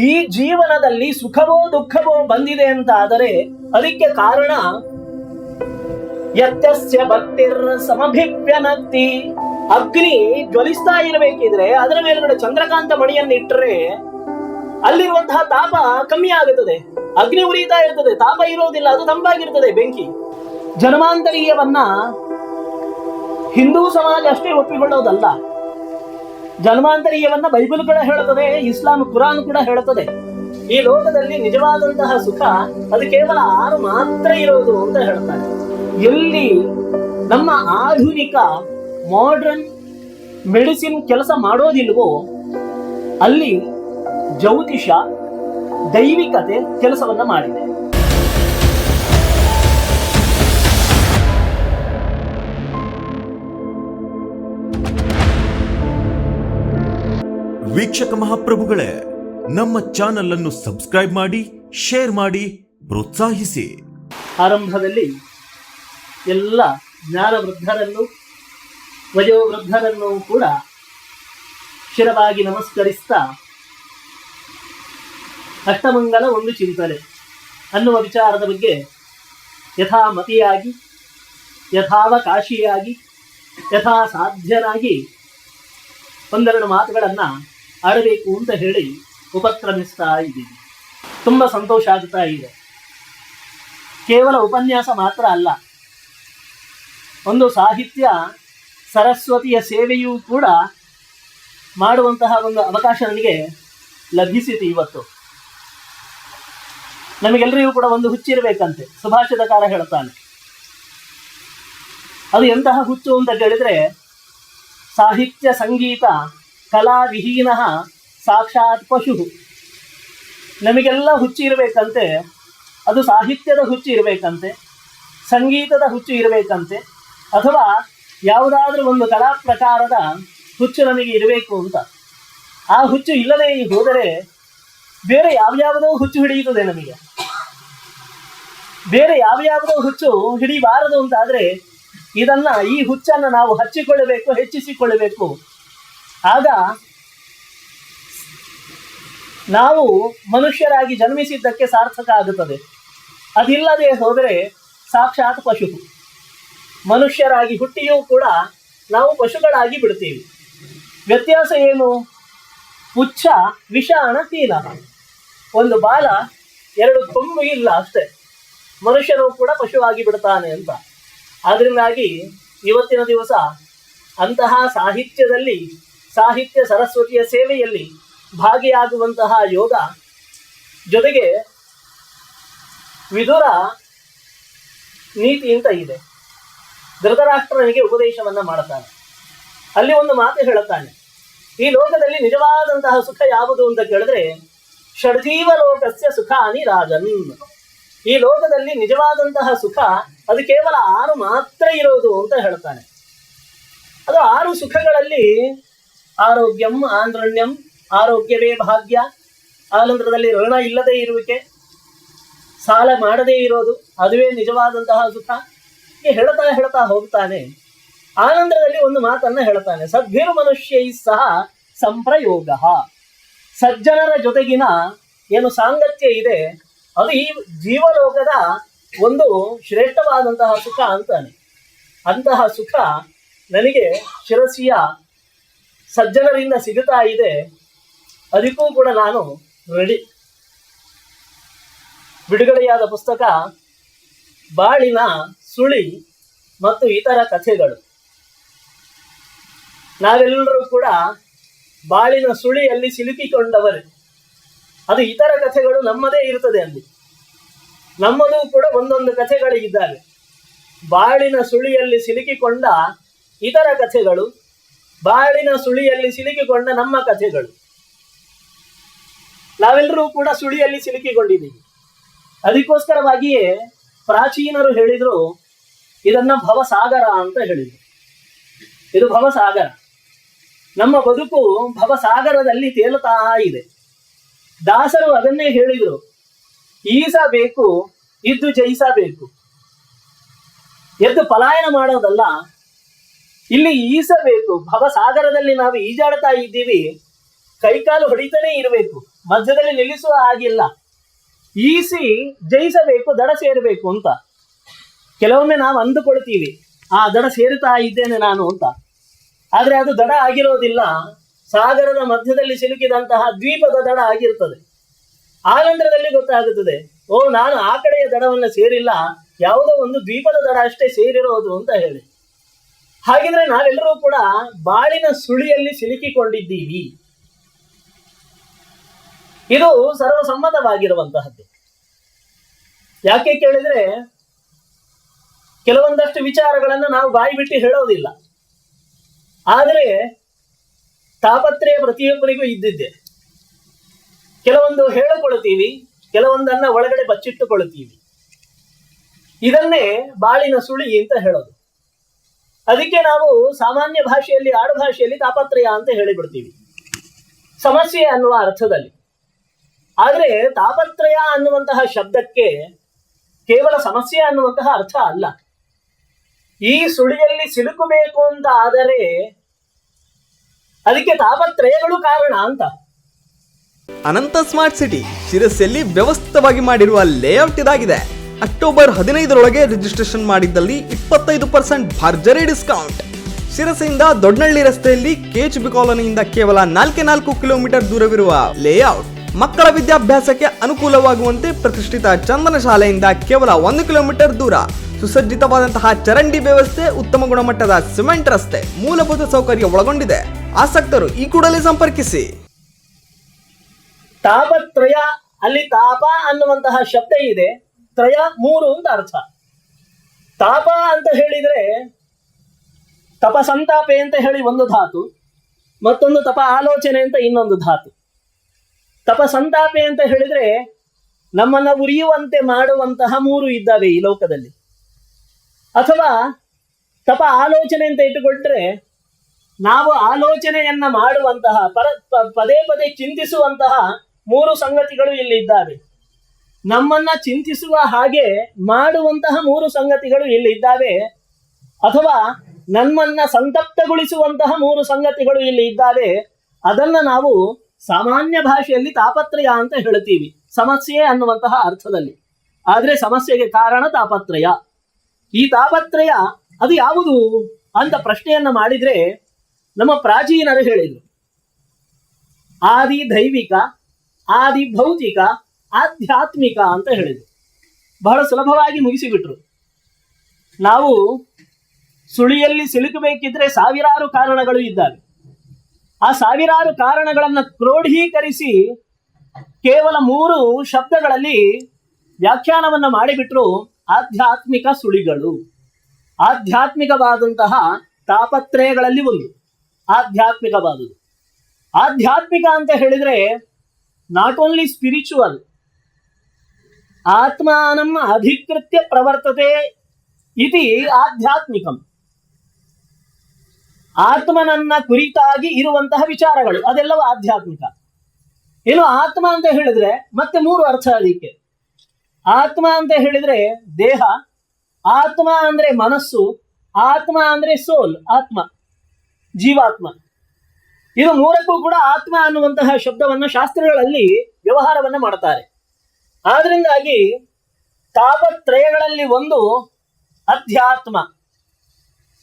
ಈ ಜೀವನದಲ್ಲಿ ಸುಖವೋ ದುಃಖವೋ ಬಂದಿದೆ ಅಂತ ಆದರೆ ಅದಕ್ಕೆ ಕಾರಣ ಯತ್ಯಸ್ಯ ಭಕ್ತಿರ್ ಸಮಭಿಪ್ಯನಕ್ತಿ. ಅಗ್ನಿ ಜ್ವಲಿಸ್ತಾ ಇರಬೇಕಿದ್ರೆ ಅದರ ಮೇಲ್ಗಡೆ ಚಂದ್ರಕಾಂತ ಮಣಿಯನ್ನು ಇಟ್ಟರೆ ಅಲ್ಲಿರುವಂತಹ ತಾಪ ಕಮ್ಮಿ ಆಗುತ್ತದೆ. ಅಗ್ನಿ ಉರಿತಾ ಇರ್ತದೆ, ತಾಪ ಇರೋದಿಲ್ಲ, ಅದು ತಂಪಾಗಿರ್ತದೆ ಬೆಂಕಿ. ಜನ್ಮಾಂತರೀಯವನ್ನ ಹಿಂದೂ ಸಮಾಜ ಅಷ್ಟೇ ಒಪ್ಪಿಕೊಳ್ಳೋದಲ್ಲ, ಜನ್ಮಾಂತರೀಯವನ್ನ ಬೈಬಲ್ ಕೂಡ ಹೇಳುತ್ತದೆ, ಇಸ್ಲಾಂ ಕುರಾನ್ ಕೂಡ ಹೇಳುತ್ತದೆ. ಈ ಲೋಕದಲ್ಲಿ ನಿಜವಾದಂತಹ ಸುಖ ಅದು ಕೇವಲ 6 ಮಾತ್ರ ಇರೋದು ಅಂತ ಹೇಳ್ತಾರೆ. ಎಲ್ಲಿ ನಮ್ಮ ಆಧುನಿಕ ಮಾಡರ್ನ್ ಮೆಡಿಸಿನ್ ಕೆಲಸ ಮಾಡೋದಿಲ್ವೋ ಅಲ್ಲಿ ಜ್ಯೋತಿಷ ದೈವಿಕತೆ ಕೆಲಸವನ್ನ ಮಾಡಿದೆ. ವೀಕ್ಷಕ ಮಹಾಪ್ರಭುಗಳೇ, ನಮ್ಮ ಚಾನೆಲ್ ಅನ್ನು ಸಬ್ಸ್ಕ್ರೈಬ್ ಮಾಡಿ, ಶೇರ್ ಮಾಡಿ, ಪ್ರೋತ್ಸಾಹಿಸಿ. ಆರಂಭದಲ್ಲಿ ಎಲ್ಲ ಜ್ಞಾನ ವೃದ್ಧರನ್ನು ವಯೋವೃದ್ಧರನ್ನು ಕೂಡ ಶಿರವಾಗಿ ನಮಸ್ಕರಿಸ್ತಾ ಅಷ್ಟಮಂಗಲ ಒಂದು ಚಿಂತನೆ ಅನ್ನುವ ವಿಚಾರದ ಬಗ್ಗೆ ಯಥಾಮತಿಯಾಗಿ, ಯಥಾವಕಾಶಿಯಾಗಿ, ಯಥಾ ಸಾಧ್ಯನಾಗಿ ಒಂದೆರಡು ಮಾತುಗಳನ್ನು ಆಡಬೇಕು ಅಂತ ಹೇಳಿ ಉಪಕ್ರಮಿಸ್ತಾ ಇದ್ದೀವಿ. ತುಂಬ ಸಂತೋಷ ಆಗ್ತಾ ಇದೆ. ಕೇವಲ ಉಪನ್ಯಾಸ ಮಾತ್ರ ಅಲ್ಲ, ಒಂದು ಸಾಹಿತ್ಯ ಸರಸ್ವತಿಯ ಸೇವೆಯೂ ಕೂಡ ಮಾಡುವಂತಹ ಒಂದು ಅವಕಾಶ ನನಗೆ ಲಭಿಸಿತು ಇವತ್ತು. ನಮಗೆಲ್ಲರಿಗೂ ಕೂಡ ಒಂದು ಹುಚ್ಚಿರಬೇಕಂತೆ, ಸುಭಾಷಿತಕಾರ ಹೇಳ್ತಾನೆ. ಅದು ಎಂತಹ ಹುಚ್ಚು ಅಂತ ಕೇಳಿದರೆ, ಸಾಹಿತ್ಯ ಸಂಗೀತ ಕಲಾವಿಹೀನ ಸಾಕ್ಷಾತ್ ಪಶು. ನಮಗೆಲ್ಲ ಹುಚ್ಚು ಇರಬೇಕಂತೆ, ಅದು ಸಾಹಿತ್ಯದ ಹುಚ್ಚು ಇರಬೇಕಂತೆ, ಸಂಗೀತದ ಹುಚ್ಚು ಇರಬೇಕಂತೆ, ಅಥವಾ ಯಾವುದಾದ್ರೂ ಒಂದು ಕಲಾ ಪ್ರಕಾರದ ಹುಚ್ಚು ನಮಗೆ ಇರಬೇಕು ಅಂತ. ಆ ಹುಚ್ಚು ಇಲ್ಲದೆ ಹೋದರೆ ಬೇರೆ ಯಾವ್ಯಾವುದೋ ಹುಚ್ಚು ಹಿಡಿಯುತ್ತದೆ ನಮಗೆ. ಬೇರೆ ಯಾವ್ಯಾವುದೋ ಹುಚ್ಚು ಹಿಡಿಬಾರದು ಅಂತಾದರೆ ಈ ಹುಚ್ಚನ್ನು ನಾವು ಹಚ್ಚಿಕೊಳ್ಳಬೇಕು, ಹೆಚ್ಚಿಸಿಕೊಳ್ಳಬೇಕು. ಆಗ ನಾವು ಮನುಷ್ಯರಾಗಿ ಜನ್ಮಿಸಿದ್ದಕ್ಕೆ ಸಾರ್ಥಕ ಆಗುತ್ತದೆ. ಅದಿಲ್ಲದೆ ಹೋದರೆ ಸಾಕ್ಷಾತ್ ಪಶು. ಮನುಷ್ಯರಾಗಿ ಹುಟ್ಟಿಯೂ ಕೂಡ ನಾವು ಪಶುಗಳಾಗಿ ಬಿಡ್ತೀವಿ. ವ್ಯತ್ಯಾಸ ಏನು? ಪುಚ್ಛ ವಿಷಾಣ ತೀನ. ಒಂದು ಬಾಲ, 2 ಕೊಂಬು ಇಲ್ಲ ಅಷ್ಟೇ. ಮನುಷ್ಯನು ಕೂಡ ಪಶುವಾಗಿ ಬಿಡ್ತಾನೆ ಅಂತ. ಆದ್ದರಿಂದಾಗಿ ಇವತ್ತಿನ ದಿವಸ ಅಂತಹ ಸಾಹಿತ್ಯದಲ್ಲಿ, ಸಾಹಿತ್ಯ ಸರಸ್ವತಿಯ ಸೇವೆಯಲ್ಲಿ ಭಾಗಿಯಾಗುವಂತಹ ಯೋಗ, ಜೊತೆಗೆ ವಿದುರ ನೀತಿ ಅಂತ ಇದೆ. ಧೃತರಾಷ್ಟ್ರನಿಗೆ ಉಪದೇಶವನ್ನ ಮಾಡುತ್ತಾನೆ. ಅಲ್ಲಿ ಒಂದು ಮಾತು ಹೇಳುತ್ತಾನೆ, ಈ ಲೋಕದಲ್ಲಿ ನಿಜವಾದಂತಹ ಸುಖ ಯಾವುದು ಅಂತ ಕೇಳಿದ್ರೆ ಷಡ್ಜೀವ ಲೋಕಸ್ಯ ಸುಖಾನಿ ರಾಜನ್. ಈ ಲೋಕದಲ್ಲಿ ನಿಜವಾದಂತಹ ಸುಖ ಅದು ಕೇವಲ 6 ಮಾತ್ರ ಇರೋದು ಅಂತ ಹೇಳ್ತಾನೆ. ಅದು 6 ಸುಖಗಳಲ್ಲಿ ಆರೋಗ್ಯಂ ಆಂದ್ರಣ್ಯಂ, ಆರೋಗ್ಯವೇ ಭಾಗ್ಯ, ಆನಂತರದಲ್ಲಿ ಋಣ ಇಲ್ಲದೆ ಇರುವಿಕೆ, ಸಾಲ ಮಾಡದೇ ಇರೋದು, ಅದುವೇ ನಿಜವಾದಂತಹ ಸುಖ. ಹೇಳ್ತಾ ಹೋಗ್ತಾನೆ. ಆನಂದದಲ್ಲಿ ಒಂದು ಮಾತನ್ನ ಹೇಳ್ತಾನೆ, ಸದ್ಭಿರು ಮನುಷ್ಯೈ ಸಹ ಸಂಪ್ರಯೋಗ. ಸಜ್ಜನರ ಜೊತೆಗಿನ ಏನು ಸಾಂಗತ್ಯ ಇದೆ ಅದು ಈ ಜೀವಲೋಕದ ಒಂದು ಶ್ರೇಷ್ಠವಾದಂತಹ ಸುಖ ಅಂತಾನೆ. ಅಂತಹ ಸುಖ ನನಗೆ ಶಿರಸಿಯ ಸಜ್ಜನರಿಂದ ಸಿಗುತ್ತಾ ಇದೆ. ಅದಕ್ಕೂ ಕೂಡ ನಾನು ರೆಡಿ. ಬಿಡುಗಡೆಯಾದ ಪುಸ್ತಕ ಬಾಳಿನ ಸುಳಿ ಮತ್ತು ಇತರ ಕಥೆಗಳು. ನಾವೆಲ್ಲರೂ ಕೂಡ ಬಾಳಿನ ಸುಳಿಯಲ್ಲಿ ಸಿಲುಕಿಕೊಂಡವರೇ. ಅದು ಇತರ ಕಥೆಗಳು ನಮ್ಮದೇ ಇರುತ್ತದೆ ಅಲ್ಲಿ. ನಮ್ಮದು ಕೂಡ ಒಂದೊಂದು ಕಥೆಗಳಿದ್ದಾವೆ. ಬಾಳಿನ ಸುಳಿಯಲ್ಲಿ ಸಿಲುಕಿಕೊಂಡ ಇತರ ಕಥೆಗಳು, ಬಾಳಿನ ಸುಳಿಯಲ್ಲಿ ಸಿಲುಕಿಕೊಂಡ ನಮ್ಮ ಕಥೆಗಳು. ನಾವೆಲ್ಲರೂ ಕೂಡ ಸುಳಿಯಲ್ಲಿ ಸಿಲುಕಿಕೊಂಡಿದ್ದೀವಿ. ಅದಕ್ಕೋಸ್ಕರವಾಗಿಯೇ ಪ್ರಾಚೀನರು ಹೇಳಿದ್ರು, ಇದನ್ನ ಭವಸಾಗರ ಅಂತ ಹೇಳಿದ್ರು. ಇದು ಭವಸಾಗರ. ನಮ್ಮ ಬದುಕು ಭವಸಾಗರದಲ್ಲಿ ತೇಲುತ್ತಾ ಇದೆ. ದಾಸರು ಅದನ್ನೇ ಹೇಳಿದ್ರು, ಈಸಬೇಕು, ಇದ್ದು ಜಯಿಸಬೇಕು. ಎದ್ದು ಪಲಾಯನ ಮಾಡೋದಲ್ಲ, ಇಲ್ಲಿ ಈಸಬೇಕು. ಭವಸಾಗರದಲ್ಲಿ ನಾವು ಈಜಾಡ್ತಾ ಇದ್ದೀವಿ, ಕೈಕಾಲು ಹೊಡಿತಾನೆ ಇರಬೇಕು. ಮಧ್ಯದಲ್ಲಿ ನಿಲ್ಲಿಸುವ ಹಾಗಿಲ್ಲ. ಈಸಿ ಜಯಿಸಬೇಕು, ದಡ ಸೇರಬೇಕು ಅಂತ. ಕೆಲವೊಮ್ಮೆ ನಾವು ಅಂದುಕೊಳ್ತೀವಿ ದಡ ಸೇರುತ್ತಾ ಇದ್ದೇನೆ ನಾನು ಅಂತ. ಆದರೆ ಅದು ದಡ ಆಗಿರೋದಿಲ್ಲ, ಸಾಗರದ ಮಧ್ಯದಲ್ಲಿ ಸಿಲುಕಿದಂತಹ ದ್ವೀಪದ ದಡ ಆಗಿರ್ತದೆ. ಆನಂತರದಲ್ಲಿ ಗೊತ್ತಾಗುತ್ತದೆ, ನಾನು ಆ ಕಡೆಯ ದಡವನ್ನು ಸೇರಿಲ್ಲ, ಯಾವುದೋ ಒಂದು ದ್ವೀಪದ ದಡ ಅಷ್ಟೇ ಸೇರಿರೋದು ಅಂತ ಹೇಳಿ. ಹಾಗಿದ್ರೆ ನಾವೆಲ್ಲರೂ ಕೂಡ ಬಾಳಿನ ಸುಳಿಯಲ್ಲಿ ಸಿಲುಕಿಕೊಂಡಿದ್ದೀವಿ. ಇದು ಸರ್ವಸಮ್ಮತವಾಗಿರುವಂತಹದ್ದು. ಯಾಕೆ ಕೇಳಿದ್ರೆ, ಕೆಲವೊಂದಷ್ಟು ವಿಚಾರಗಳನ್ನು ನಾವು ಬಾಯಿ ಬಿಟ್ಟು ಹೇಳೋದಿಲ್ಲ, ಆದರೆ ತಾಪತ್ರಯ ಪ್ರತಿಯೊಬ್ಬರಿಗೂ ಇದ್ದಿದ್ದೆ. ಕೆಲವೊಂದು ಹೇಳಿಕೊಳ್ತೀವಿ, ಕೆಲವೊಂದನ್ನ ಒಳಗಡೆ ಬಚ್ಚಿಟ್ಟುಕೊಳ್ತೀವಿ. ಇದನ್ನೇ ಬಾಳಿನ ಸುಳಿ ಅಂತ ಹೇಳೋದು. ಅದಕ್ಕೆ ನಾವು ಸಾಮಾನ್ಯ ಭಾಷೆಯಲ್ಲಿ, ಆಡು ಭಾಷೆಯಲ್ಲಿ ತಾಪತ್ರಯ ಅಂತ ಹೇಳಿಬಿಡ್ತೀವಿ, ಸಮಸ್ಯೆ ಅನ್ನುವ ಅರ್ಥದಲ್ಲಿ. ಆದರೆ ತಾಪತ್ರಯ ಅನ್ನುವಂತಹ ಶಬ್ದಕ್ಕೆ ಕೇವಲ ಸಮಸ್ಯೆ ಅನ್ನುವಂತಹ ಅರ್ಥ ಅಲ್ಲ. ಈ ಸುಳಿಯಲ್ಲಿ ಸಿಲುಕಬೇಕು ಅಂತ ಆದರೆ ಅದಕ್ಕೆ ತಾಪತ್ರಯಗಳು ಕಾರಣ ಅಂತ. ಅನಂತ ಸ್ಮಾರ್ಟ್ ಸಿಟಿ ಶಿರಸಿಯಲ್ಲಿ ವ್ಯವಸ್ಥಿತವಾಗಿ ಮಾಡಿರುವ ಲೇಔಟ್ ಇದಾಗಿದೆ. ಅಕ್ಟೋಬರ್ 15ರೊಳಗೆ ರಿಜಿಸ್ಟ್ರೇಷನ್ ಮಾಡಿದ್ದಲ್ಲಿ 25% ಭರ್ಜರಿ ಡಿಸ್ಕೌಂಟ್. ಶಿರಸಿಯಿಂದ ದೊಡ್ಡನಹಳ್ಳಿ ರಸ್ತೆಯಲ್ಲಿ ಕೆಎಚ್ಬಿ ಕಾಲೋನಿಯಿಂದ ಕೇವಲ 4 ಕಿಲೋಮೀಟರ್ ದೂರವಿರುವ ಲೇಔಟ್. ಮಕ್ಕಳ ವಿದ್ಯಾಭ್ಯಾಸಕ್ಕೆ ಅನುಕೂಲವಾಗುವಂತೆ ಪ್ರತಿಷ್ಠಿತ ಚಂದನ ಶಾಲೆಯಿಂದ ಕೇವಲ 1 ಕಿಲೋಮೀಟರ್ ದೂರ. ಸುಸಜ್ಜಿತವಾದಂತಹ ಚರಂಡಿ ವ್ಯವಸ್ಥೆ, ಉತ್ತಮ ಗುಣಮಟ್ಟದ ಸಿಮೆಂಟ್ ರಸ್ತೆ, ಮೂಲಭೂತ ಸೌಕರ್ಯ ಒಳಗೊಂಡಿದೆ. ಆಸಕ್ತರು ಈ ಕೂಡಲೇ ಸಂಪರ್ಕಿಸಿ. ತಾಪತ್ರಯ, ಅಲ್ಲಿ ತಾಪ ಅನ್ನುವಂತಹ ಶಬ್ದ ಇದೆ, ತ್ರಯ 3 ಅಂತ ಅರ್ಥ. ತಾಪ ಅಂತ ಹೇಳಿದ್ರೆ ತಪಸಂತಾಪೆ ಅಂತ ಹೇಳಿ ಒಂದು ಧಾತು, ಮತ್ತೊಂದು ತಪ ಆಲೋಚನೆ ಅಂತ ಇನ್ನೊಂದು ಧಾತು. ತಪಸಂತಾಪೆ ಅಂತ ಹೇಳಿದ್ರೆ ನಮ್ಮನ್ನ ಉರಿಯುವಂತೆ ಮಾಡುವಂತಹ 3 ಇದ್ದಾವೆ ಈ ಲೋಕದಲ್ಲಿ. ಅಥವಾ ತಪ ಆಲೋಚನೆ ಅಂತ ಇಟ್ಟುಕೊಂಡ್ರೆ ನಾವು ಆಲೋಚನೆಯನ್ನ ಮಾಡುವಂತಹ ಪದೇ ಪದೇ ಚಿಂತಿಸುವಂತಹ 3 ಸಂಗತಿಗಳು ಇಲ್ಲಿ ಇದ್ದಾವೆ. ನಮ್ಮನ್ನ ಚಿಂತಿಸುವ ಹಾಗೆ ಮಾಡುವಂತಹ 3 ಸಂಗತಿಗಳು ಇಲ್ಲಿ ಇದ್ದಾವೆ. ಅಥವಾ ನಮ್ಮನ್ನ ಸಂತಪ್ತಗೊಳಿಸುವಂತಹ 3 ಸಂಗತಿಗಳು ಇಲ್ಲಿ ಇದ್ದಾವೆ. ಅದನ್ನ ನಾವು ಸಾಮಾನ್ಯ ಭಾಷೆಯಲ್ಲಿ ತಾಪತ್ರಯ ಅಂತ ಹೇಳ್ತೀವಿ, ಸಮಸ್ಯೆ ಅನ್ನುವಂತಹ ಅರ್ಥದಲ್ಲಿ. ಆದ್ರೆ ಸಮಸ್ಯೆಗೆ ಕಾರಣ ತಾಪತ್ರಯ. ಈ ತಾಪತ್ರಯ ಅದು ಯಾವುದು ಅಂತ ಪ್ರಶ್ನೆಯನ್ನ ಮಾಡಿದ್ರೆ ನಮ್ಮ ಪ್ರಾಚೀನರು ಹೇಳಿದ್ರು, ಆದಿ ದೈವಿಕ, ಆದಿ ಭೌತಿಕ, ಆಧ್ಯಾತ್ಮಿಕ ಅಂತ ಹೇಳಿದ್ರು. ಬಹಳ ಸುಲಭವಾಗಿ ಮುಗಿಸಿಬಿಟ್ರು. ನಾವು ಸುಳಿಯಲ್ಲಿ ಸಿಲುಕಬೇಕಿದ್ರೆ ಸಾವಿರಾರು ಕಾರಣಗಳು ಇದ್ದಾವೆ. ಆ ಸಾವಿರಾರು ಕಾರಣಗಳನ್ನು ಕ್ರೋಢೀಕರಿಸಿ ಕೇವಲ 3 ಶಬ್ದಗಳಲ್ಲಿ ವ್ಯಾಖ್ಯಾನವನ್ನ ಮಾಡಿಬಿಟ್ರು. ಆಧ್ಯಾತ್ಮಿಕ ಸುಳಿಗಳು, ಆಧ್ಯಾತ್ಮಿಕವಾದಂತಹ ತಾಪತ್ರಯಗಳಲ್ಲಿ ಒಂದು ಆಧ್ಯಾತ್ಮಿಕವಾದುದು. ಆಧ್ಯಾತ್ಮಿಕ ಅಂತ ಹೇಳಿದ್ರೆ ನಾಟ್ ಓನ್ಲಿ ಸ್ಪಿರಿಚುವಲ್, ಆತ್ಮಾನಂ ಅಧಿಕೃತ್ಯ ಪ್ರವರ್ತತೆ ಇತಿ ಆಧ್ಯಾತ್ಮಿಕಂ. ಆತ್ಮನನ್ನ ಕುರಿತಾಗಿ ಇರುವಂತಹ ವಿಚಾರಗಳು ಅದೆಲ್ಲವೂ ಆಧ್ಯಾತ್ಮಿಕ. ಇನ್ನು ಆತ್ಮ ಅಂತ ಹೇಳಿದ್ರೆ ಮತ್ತೆ 3 ಅರ್ಥ ಅದಕ್ಕೆ. ಆತ್ಮ ಅಂತ ಹೇಳಿದ್ರೆ ದೇಹ, ಆತ್ಮ ಅಂದ್ರೆ ಮನಸ್ಸು, ಆತ್ಮ ಅಂದ್ರೆ ಸೋಲ್, ಆತ್ಮ, ಜೀವಾತ್ಮ. ಇದು 3ಕ್ಕೂ ಕೂಡ ಆತ್ಮ ಅನ್ನುವಂತಹ ಶಬ್ದವನ್ನ ಶಾಸ್ತ್ರಗಳಲ್ಲಿ ವ್ಯವಹಾರವನ್ನ ಮಾಡ್ತಾರೆ. ಆದ್ರಿಂದಾಗಿ ತಾಪತ್ರಯಗಳಲ್ಲಿ ಒಂದು ಅಧ್ಯಾತ್ಮ.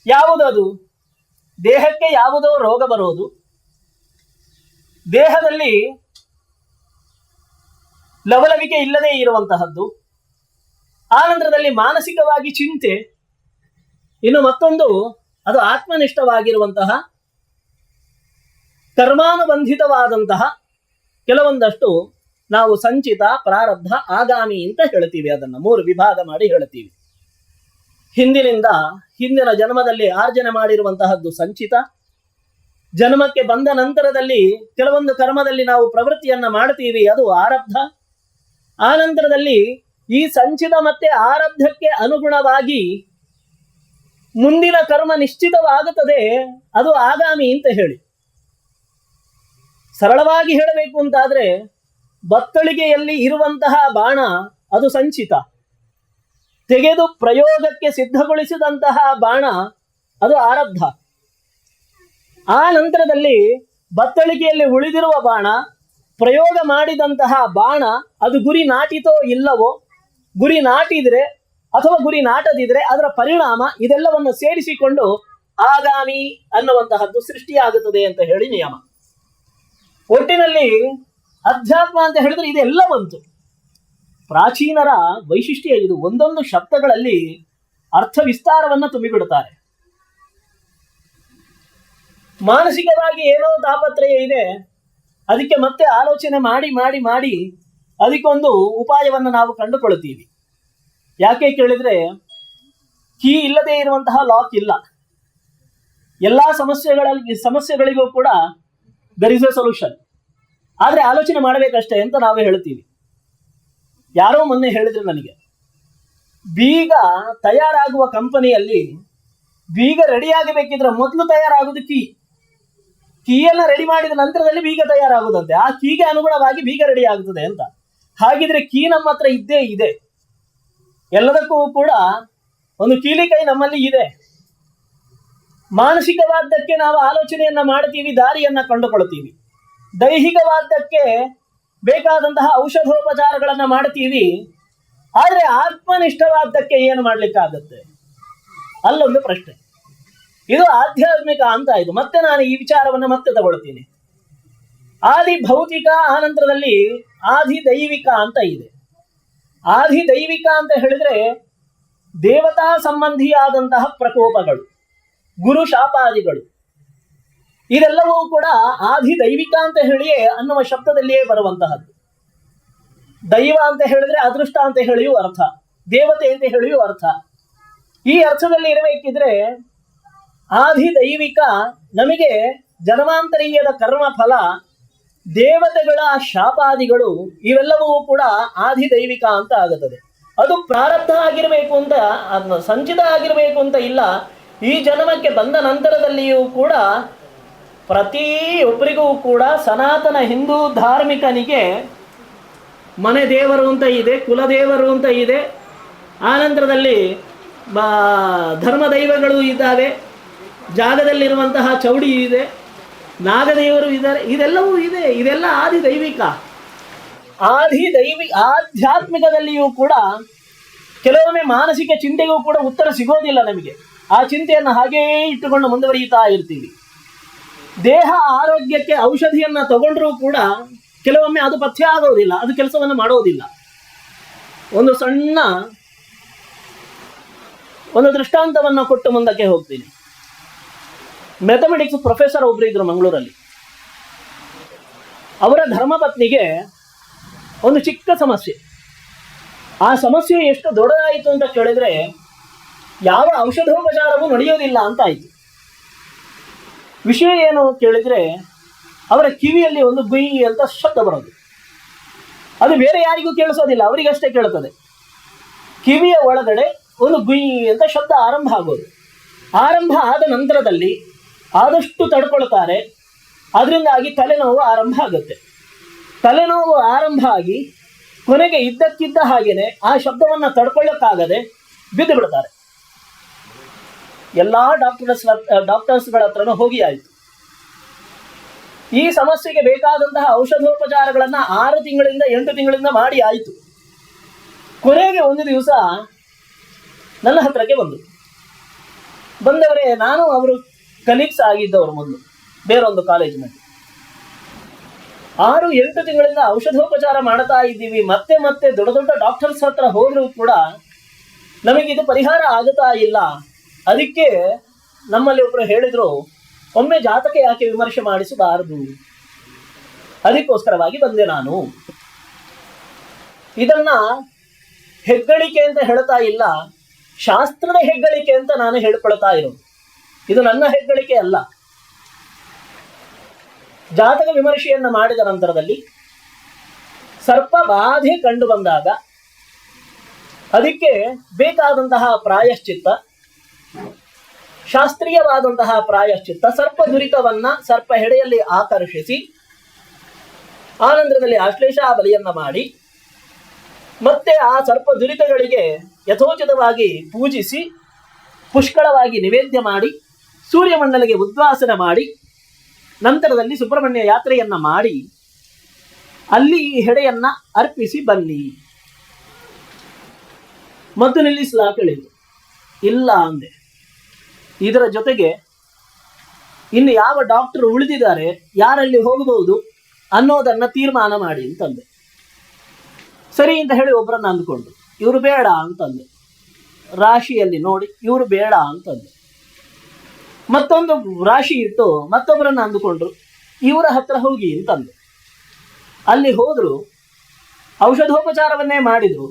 ಯಾವುದದು? ದೇಹಕ್ಕೆ ಯಾವುದೋ ರೋಗ ಬರೋದು, ದೇಹದಲ್ಲಿ ಲವಲವಿಕೆ ಇಲ್ಲದೆ ಇರುವಂತಹದ್ದು, ಆನಂತರದಲ್ಲಿ ಮಾನಸಿಕವಾಗಿ ಚಿಂತೆ, ಇನ್ನು ಮತ್ತೊಂದು ಅದು ಆತ್ಮನಿಷ್ಠವಾಗಿರುವಂತಹ ಕರ್ಮಾನುಬಂಧಿತವಾದಂತಹ ಕೆಲವೊಂದಷ್ಟು ನಾವು ಸಂಚಿತ, ಪ್ರಾರಬ್ಧ, ಆಗಾಮಿ ಅಂತ ಹೇಳ್ತೀವಿ. ಅದನ್ನ 3 ವಿಭಾಗ ಮಾಡಿ ಹೇಳ್ತೀವಿ. ಹಿಂದಿನ ಜನ್ಮದಲ್ಲಿ ಆರ್ಜನೆ ಮಾಡಿರುವಂತಹದ್ದು ಸಂಚಿತ. ಜನ್ಮಕ್ಕೆ ಬಂದ ನಂತರದಲ್ಲಿ ಕೆಲವೊಂದು ಕರ್ಮದಲ್ಲಿ ನಾವು ಪ್ರವೃತ್ತಿಯನ್ನ ಮಾಡ್ತೀವಿ, ಅದು ಆರಬ್ಧ. ಆನಂತರದಲ್ಲಿ ಈ ಸಂಚಿತ ಮತ್ತೆ ಆರಬ್ಧಕ್ಕೆ ಅನುಗುಣವಾಗಿ ಮುಂದಿನ ಕರ್ಮ ನಿಶ್ಚಿತವಾಗುತ್ತದೆ, ಅದು ಆಗಾಮಿ ಅಂತ ಹೇಳಿ. ಸರಳವಾಗಿ ಹೇಳಬೇಕು ಅಂತಾದ್ರೆ ಬತ್ತಳಿಗೆಯಲ್ಲಿ ಇರುವಂತಹ ಬಾಣ ಅದು ಸಂಚಿತ, ತೆಗೆದು ಪ್ರಯೋಗಕ್ಕೆ ಸಿದ್ಧಗೊಳಿಸಿದಂತಹ ಬಾಣ ಅದು ಆರಬ್ಧ. ಆ ನಂತರದಲ್ಲಿ ಬತ್ತಳಿಕೆಯಲ್ಲಿ ಉಳಿದಿರುವ ಬಾಣ ಪ್ರಯೋಗ ಮಾಡಿದಂತಹ ಬಾಣ ಅದು ಗುರಿ ನಾಟಿತೋ ಇಲ್ಲವೋ, ಗುರಿ ನಾಟಿದ್ರೆ ಅಥವಾ ಗುರಿ ನಾಟದಿದ್ರೆ ಅದರ ಪರಿಣಾಮ ಇದೆಲ್ಲವನ್ನು ಸೇರಿಸಿಕೊಂಡು ಆಗಾಮಿ ಅನ್ನುವಂತಹದ್ದು ಸೃಷ್ಟಿಯಾಗುತ್ತದೆ ಅಂತ ಹೇಳಿ ನಿಯಮ. ಒಟ್ಟಿನಲ್ಲಿ ಅಧ್ಯಾತ್ಮ ಅಂತ ಹೇಳಿದ್ರೆ ಇದೆಲ್ಲ ಬಂತು. ಪ್ರಾಚೀನರ ವೈಶಿಷ್ಟ್ಯ ಇದು. ಒಂದೊಂದು ಶಬ್ದಗಳಲ್ಲಿ ಅರ್ಥ ವಿಸ್ತಾರವನ್ನ ತುಂಬಿಬಿಡುತ್ತಾರೆ. ಮಾನಸಿಕವಾಗಿ ಏನೋ ತಾಪತ್ರಯ ಇದೆ, ಅದಕ್ಕೆ ಮತ್ತೆ ಆಲೋಚನೆ ಮಾಡಿ ಮಾಡಿ ಮಾಡಿ ಅದಕ್ಕೊಂದು ಉಪಾಯವನ್ನು ನಾವು ಕಂಡುಕೊಳ್ಳುತ್ತೀವಿ. ಯಾಕೆ ಕೇಳಿದ್ರೆ ಕೀ ಇಲ್ಲದೆ ಇರುವಂತಹ ಲಾಕ್ ಇಲ್ಲ. ಎಲ್ಲಾ ಸಮಸ್ಯೆಗಳಿಗೂ ಕೂಡ ದರ್ ಇಸ್ ಎ ಸೊಲ್ಯೂಷನ್. ಆದ್ರೆ ಆಲೋಚನೆ ಮಾಡಬೇಕಷ್ಟೇ ಅಂತ ನಾವು ಹೇಳ್ತೀವಿ. ಯಾರೋ ಮೊನ್ನೆ ಹೇಳಿದ್ರು ನನಗೆ, ಬೀಗ ತಯಾರಾಗುವ ಕಂಪನಿಯಲ್ಲಿ ಬೀಗ ರೆಡಿ ಆಗಬೇಕಿದ್ರೆ ಮೊದಲು ತಯಾರಾಗುವುದು ಕೀಯನ್ನು ರೆಡಿ ಮಾಡಿದ ನಂತರದಲ್ಲಿ ಬೀಗ ತಯಾರಾಗುವುದಂತೆ. ಆ ಕೀಗೆ ಅನುಗುಣವಾಗಿ ಬೀಗ ರೆಡಿ ಆಗುತ್ತದೆ ಅಂತ. ಹಾಗಿದ್ರೆ ಕೀ ನಮ್ಮ ಹತ್ರ ಇದ್ದೇ ಇದೆ. ಎಲ್ಲದಕ್ಕೂ ಕೂಡ ಒಂದು ಕೀಲಿಕೈ ನಮ್ಮಲ್ಲಿ ಇದೆ. ಮಾನಸಿಕವಾದಕ್ಕೆ ನಾವು ಆಲೋಚನೆಯನ್ನ ಮಾಡ್ತೀವಿ, ದಾರಿಯನ್ನ ಕಂಡುಕೊಳ್ತೀವಿ. ದೈಹಿಕವಾದಕ್ಕೆ ಬೇಕಾದಂತಹ ಔಷಧೋಪಚಾರಗಳನ್ನ ಮಾಡ್ತೀವಿ. ಆದ್ರೆ ಆತ್ಮನಿಷ್ಠವಾದಕ್ಕೆ ಏನು ಮಾಡ್ಲಿಕ್ಕಾಗತ್ತೆ? ಅಲ್ಲೊಂದು ಪ್ರಶ್ನೆ. ಇದು ಆಧ್ಯಾತ್ಮಿಕ ಅಂತ ಇದು. ಮತ್ತೆ ನಾನು ಈ ವಿಚಾರವನ್ನ ಮತ್ತೆ ತಗೊಳ್ತೀನಿ. ಆದಿ ಭೌತಿಕ, ಆನಂತರದಲ್ಲಿ ಆದಿ ದೈವಿಕ ಅಂತ ಇದೆ. ಆದಿ ದೈವಿಕ ಅಂತ ಹೇಳಿದ್ರೆ ದೇವತಾ ಸಂಬಂಧಿಯಾದಂತಹ ಪ್ರಕೋಪಗಳು, ಗುರು ಶಾಪಾದಿಗಳು, ಇದೆಲ್ಲವೂ ಕೂಡ ಆದಿ ದೈವಿಕ ಅಂತ ಹೇಳಿಯೇ ಅನ್ನುವ ಶಬ್ದದಲ್ಲಿಯೇ ಬರುವಂತಹದ್ದು. ದೈವ ಅಂತ ಹೇಳಿದ್ರೆ ಅದೃಷ್ಟ ಅಂತ ಹೇಳಿಯೂ ಅರ್ಥ, ದೇವತೆ ಅಂತ ಹೇಳಿಯೂ ಅರ್ಥ. ಈ ಅರ್ಥದಲ್ಲಿ ಇರಬೇಕಿದ್ರೆ ಆದಿ ದೈವಿಕ ನಮಗೆ ಜನ್ಮಾಂತರೀಯದ ಕರ್ಮ ಫಲ, ದೇವತೆಗಳ ಶಾಪಾದಿಗಳು ಇವೆಲ್ಲವೂ ಕೂಡ ಆದಿ ದೈವಿಕ ಅಂತ ಆಗುತ್ತದೆ. ಅದು ಪ್ರಾರಬ್ಧ ಆಗಿರಬೇಕು ಅಂತ, ಸಂಚಿತ ಆಗಿರಬೇಕು ಅಂತ ಇಲ್ಲ. ಈ ಜನ್ಮಕ್ಕೆ ಬಂದ ನಂತರದಲ್ಲಿಯೂ ಕೂಡ ಪ್ರತಿಯೊಬ್ಬರಿಗೂ ಕೂಡ ಸನಾತನ ಹಿಂದೂ ಧಾರ್ಮಿಕನಿಗೆ ಮನೆ ದೇವರು ಅಂತ ಇದೆ, ಕುಲದೇವರು ಅಂತ ಇದೆ, ಆನಂತರದಲ್ಲಿ ಧರ್ಮದೈವಗಳು ಇದ್ದಾವೆ, ಜಾಗದಲ್ಲಿರುವಂತಹ ಚೌಡಿ ಇದೆ, ನಾಗದೇವರು ಇದ್ದಾರೆ, ಇದೆಲ್ಲವೂ ಇದೆ. ಇದೆಲ್ಲ ಆದಿ ದೈವಿಕ. ಆಧ್ಯಾತ್ಮಿಕದಲ್ಲಿಯೂ ಕೂಡ ಕೆಲವೊಮ್ಮೆ ಮಾನಸಿಕ ಚಿಂತೆಗೂ ಕೂಡ ಉತ್ತರ ಸಿಗೋದಿಲ್ಲ ನಮಗೆ. ಆ ಚಿಂತೆಯನ್ನು ಹಾಗೆಯೇ ಇಟ್ಟುಕೊಂಡು ಮುಂದುವರಿಯುತ್ತಾ ಇರ್ತೀವಿ. ದೇಹ ಆರೋಗ್ಯಕ್ಕೆ ಔಷಧಿಯನ್ನ ತಗೊಂಡ್ರೂ ಕೂಡ ಕೆಲವೊಮ್ಮೆ ಅದು ಪಥ್ಯ ಆಗೋದಿಲ್ಲ, ಅದು ಕೆಲಸವನ್ನು ಮಾಡೋದಿಲ್ಲ. ಒಂದು ಸಣ್ಣ ದೃಷ್ಟಾಂತವನ್ನು ಕೊಟ್ಟು ಮುಂದಕ್ಕೆ ಹೋಗ್ತೀನಿ. ಮ್ಯಾಥಮೆಟಿಕ್ಸ್ ಪ್ರೊಫೆಸರ್ ಒಬ್ರು ಇದ್ರು ಮಂಗಳೂರಲ್ಲಿ. ಅವರ ಧರ್ಮಪತ್ನಿಗೆ ಒಂದು ಚಿಕ್ಕ ಸಮಸ್ಯೆ. ಆ ಸಮಸ್ಯೆ ಎಷ್ಟು ದೊಡ್ಡದಾಯಿತು ಅಂತ ಕೇಳಿದ್ರೆ ಯಾವ ಔಷಧೋಪಚಾರವೂ ನಡೆಯೋದಿಲ್ಲ ಅಂತ ಆಯಿತು. ವಿಷಯ ಏನು ಕೇಳಿದ್ರೆ ಅವರ ಕಿವಿಯಲ್ಲಿ ಒಂದು ಗುಯ್ ಅಂತ ಶಬ್ದ ಬರೋದು. ಅದು ಬೇರೆ ಯಾರಿಗೂ ಕೇಳಿಸೋದಿಲ್ಲ, ಅವರಿಗಷ್ಟೇ ಕೇಳುತ್ತದೆ. ಕಿವಿಯ ಒಳಗಡೆ ಒಂದು ಗುಯ್ ಅಂತ ಶಬ್ದ ಆರಂಭ ಆಗೋದು. ಆರಂಭ ಆದ ನಂತರದಲ್ಲಿ ಆದಷ್ಟು ತಡ್ಕೊಳ್ತಾರೆ. ಅದರಿಂದಾಗಿ ತಲೆನೋವು ಆರಂಭ ಆಗುತ್ತೆ. ತಲೆನೋವು ಆರಂಭ ಆಗಿ ಕೊನೆಗೆ ಇದ್ದಕ್ಕಿದ್ದ ಹಾಗೇನೆ ಆ ಶಬ್ದವನ್ನು ತಡ್ಕೊಳ್ಳೋಕ್ಕಾಗದೆ ಬಿದ್ದು ಬಿಡ್ತಾರೆ. ಎಲ್ಲಾ ಡಾಕ್ಟರ್ಸ್ಗಳ ಹತ್ರನೂ ಹೋಗಿ ಆಯಿತು. ಈ ಸಮಸ್ಯೆಗೆ ಬೇಕಾದಂತಹ ಔಷಧೋಪಚಾರಗಳನ್ನ 6 ತಿಂಗಳಿಂದ 8 ತಿಂಗಳಿಂದ ಮಾಡಿ ಆಯಿತು. ಕೊನೆಗೆ ಒಂದು ದಿವಸ ನನ್ನ ಹತ್ರಕ್ಕೆ ಬಂದವರೇ, ನಾನು ಅವರು ಕಲೀಗ್ಸ್ ಆಗಿದ್ದವರು ಮೊದಲು ಬೇರೊಂದು ಕಾಲೇಜಿನಲ್ಲಿ. 6-8 ತಿಂಗಳಿಂದ ಔಷಧೋಪಚಾರ ಮಾಡ್ತಾ ಇದ್ದೀವಿ. ಮತ್ತೆ ಮತ್ತೆ ದೊಡ್ಡ ದೊಡ್ಡ ಡಾಕ್ಟರ್ಸ್ ಹತ್ರ ಹೋದರೂ ಕೂಡ ನಮಗಿದು ಪರಿಹಾರ ಆಗುತ್ತಾ ಇಲ್ಲ. ಅದಕ್ಕೆ ನಮ್ಮಲ್ಲಿ ಒಬ್ಬರು ಹೇಳಿದ್ರು, ಒಮ್ಮೆ ಜಾತಕ ಯಾಕೆ ವಿಮರ್ಶೆ ಮಾಡಿಸಬಾರದು, ಅದಕ್ಕೋಸ್ಕರವಾಗಿ ಬಂದೆ ನಾನು. ಇದನ್ನ ಹೆಗ್ಗಳಿಕೆ ಅಂತ ಹೇಳ್ತಾ ಇಲ್ಲ, ಶಾಸ್ತ್ರದ ಹೆಗ್ಗಳಿಕೆ ಅಂತ ನಾನು ಹೇಳ್ಕೊಳ್ತಾ ಇರೋದು. ಇದು ನನ್ನ ಹೆಗ್ಗಳಿಕೆ ಅಲ್ಲ. ಜಾತಕ ವಿಮರ್ಶೆಯನ್ನು ಮಾಡಿದ ನಂತರದಲ್ಲಿ ಸರ್ಪ ಬಾಧೆ ಕಂಡು ಬಂದಾಗ ಅದಕ್ಕೆ ಬೇಕಾದಂತಹ ಪ್ರಾಯಶ್ಚಿತ್ತ, ಶಾಸ್ತ್ರೀಯವಾದಂತಹ ಪ್ರಾಯಶ್ಚಿತ್ತ, ಸರ್ಪ ದುರಿತವನ್ನ ಸರ್ಪ ಹೆಡೆಯಲ್ಲಿ ಆಕರ್ಷಿಸಿ ಆನಂದದಲ್ಲಿ ಆಶ್ಲೇಷ ಬಲಿಯನ್ನ ಮಾಡಿ ಮತ್ತೆ ಆ ಸರ್ಪ ದುರಿತಗಳಿಗೆ ಯಥೋಚಿತವಾಗಿ ಪೂಜಿಸಿ ಪುಷ್ಕಳವಾಗಿ ನಿವೇದ್ಯ ಮಾಡಿ ಸೂರ್ಯಮಂಡಲಿಗೆ ಉದ್ವಾಸನೆ ಮಾಡಿ ನಂತರದಲ್ಲಿ ಸುಬ್ರಹ್ಮಣ್ಯ ಯಾತ್ರೆಯನ್ನ ಮಾಡಿ ಅಲ್ಲಿ ಈ ಹೆಡೆಯನ್ನ ಅರ್ಪಿಸಿ ಬನ್ನಿ. ಮದ್ದು ನಿಲ್ಲಿಸಲಾ ಕೇಳಿದ್ರು. ಇಲ್ಲ ಅಂದೆ. ಇದರ ಜೊತೆಗೆ ಇನ್ನು ಯಾವ ಡಾಕ್ಟರ್ ಉಳಿದಿದ್ದಾರೆ, ಯಾರಲ್ಲಿ ಹೋಗಬಹುದು ಅನ್ನೋದನ್ನ ತೀರ್ಮಾನ ಮಾಡಿ ಅಂತಂದೆ. ಸರಿ ಅಂತ ಹೇಳಿ ಒಬ್ಬರನ್ನ ಅಂದ್ಕೊಂಡ್ರು. ಇವರು ಬೇಡ ಅಂತಂದೆ. ರಾಶಿಯಲ್ಲಿ ನೋಡಿ ಇವರು ಬೇಡ ಅಂತಂದೆ. ಮತ್ತೊಂದು ರಾಶಿ ಇಟ್ಟು ಮತ್ತೊಬ್ಬರನ್ನ ಅಂದುಕೊಂಡ್ರು. ಇವರ ಹತ್ರ ಹೋಗಿ ಅಂತಂದೆ. ಅಲ್ಲಿ ಹೋದ್ರು, ಔಷಧೋಪಚಾರವನ್ನೇ ಮಾಡಿದ್ರು.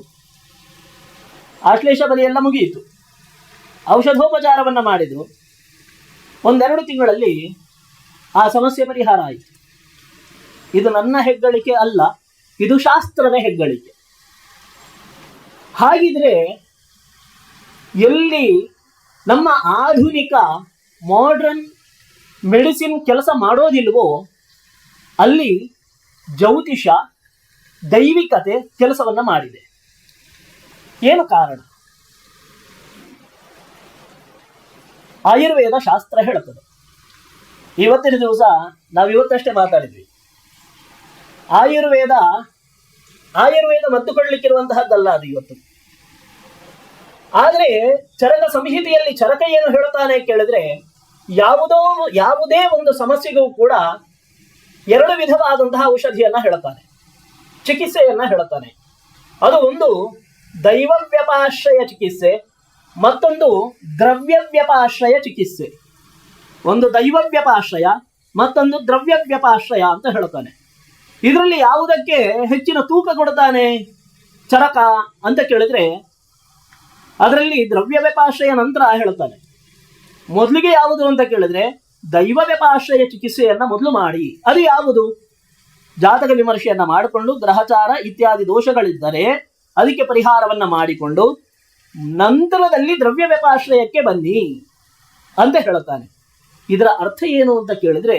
ಆಶ್ಲೇಷ ಬಲಿ ಎಲ್ಲ ಮುಗಿಯಿತು. ಔಷಧೋಪಚಾರವನ್ನ ಮಾಡಿದ್ರು. 1-2 ತಿಂಗಳಲ್ಲಿ ಆ ಸಮಸ್ಯೆ ಪರಿಹಾರ ಆಯಿತು. ಇದು ನನ್ನ ಹೆಗ್ಗಳಿಕೆ ಅಲ್ಲ, ಇದು ಶಾಸ್ತ್ರದ ಹೆಗ್ಗಳಿಕೆ. ಹಾಗಿದ್ರೆ ಎಲ್ಲಿ ನಮ್ಮ ಆಧುನಿಕ ಮಾಡರ್ನ್ ಮೆಡಿಸಿನ್ ಕೆಲಸ ಮಾಡೋದಿಲ್ವೋ ಅಲ್ಲಿ ಜ್ಯೋತಿಷ, ದೈವಿಕತೆ ಕೆಲಸವನ್ನ ಮಾಡಿದೆ. ಏನು ಕಾರಣ? ಆಯುರ್ವೇದ ಶಾಸ್ತ್ರ ಹೇಳುತ್ತದೆ. ಇವತ್ತಿನ ದಿವಸ ನಾವು ಇವತ್ತಷ್ಟೇ ಮಾತಾಡಿದ್ವಿ. ಆಯುರ್ವೇದ ಮದ್ದು ಕೊಡಲಿಕ್ಕಿರುವಂತಹದ್ದಲ್ಲ ಅದು ಇವತ್ತು. ಆದರೆ ಚರಕ ಸಂಹಿತೆಯಲ್ಲಿ ಚರಕ ಏನು ಹೇಳುತ್ತಾನೆ ಕೇಳಿದ್ರೆ, ಯಾವುದೇ ಒಂದು ಸಮಸ್ಯೆಗೂ ಕೂಡ 2 ವಿಧವಾದಂತಹ ಔಷಧಿಯನ್ನ ಹೇಳುತ್ತಾನೆ, ಚಿಕಿತ್ಸೆಯನ್ನ ಹೇಳುತ್ತಾನೆ. ಅದು ಒಂದು ದೈವ ವ್ಯಪಾಶ್ರಯ ಚಿಕಿತ್ಸೆ, ಮತ್ತೊಂದು ದ್ರವ್ಯ ವ್ಯಪಾಶ್ರಯ ಚಿಕಿತ್ಸೆ. ಒಂದು ದೈವ ವ್ಯಪಾಶ್ರಯ, ಮತ್ತೊಂದು ದ್ರವ್ಯ ವ್ಯಪಾಶ್ರಯ ಅಂತ ಹೇಳುತ್ತಾನೆ. ಇದರಲ್ಲಿ ಯಾವುದಕ್ಕೆ ಹೆಚ್ಚಿನ ತೂಕ ಕೊಡ್ತಾನೆ ಚರಕ ಅಂತ ಕೇಳಿದ್ರೆ, ಅದರಲ್ಲಿ ದ್ರವ್ಯ ವ್ಯಪಾಶ್ರಯ ನಂತರ ಹೇಳ್ತಾನೆ. ಮೊದಲಿಗೆ ಯಾವುದು ಅಂತ ಕೇಳಿದ್ರೆ ದೈವ ವ್ಯಪಾಶ್ರಯ ಚಿಕಿತ್ಸೆಯನ್ನ ಮೊದಲು ಮಾಡಿ. ಅದು ಯಾವುದು? ಜಾತಕ ವಿಮರ್ಶೆಯನ್ನ ಮಾಡಿಕೊಂಡು ಗ್ರಹಚಾರ ಇತ್ಯಾದಿ ದೋಷಗಳಿದ್ದರೆ ಅದಕ್ಕೆ ಪರಿಹಾರವನ್ನ ಮಾಡಿಕೊಂಡು ನಂತರದಲ್ಲಿ ದ್ರವ್ಯ ವ್ಯಪಾಶ್ರಯಕ್ಕೆ ಬನ್ನಿ ಅಂತ ಹೇಳುತ್ತಾನೆ. ಇದರ ಅರ್ಥ ಏನು ಅಂತ ಕೇಳಿದ್ರೆ,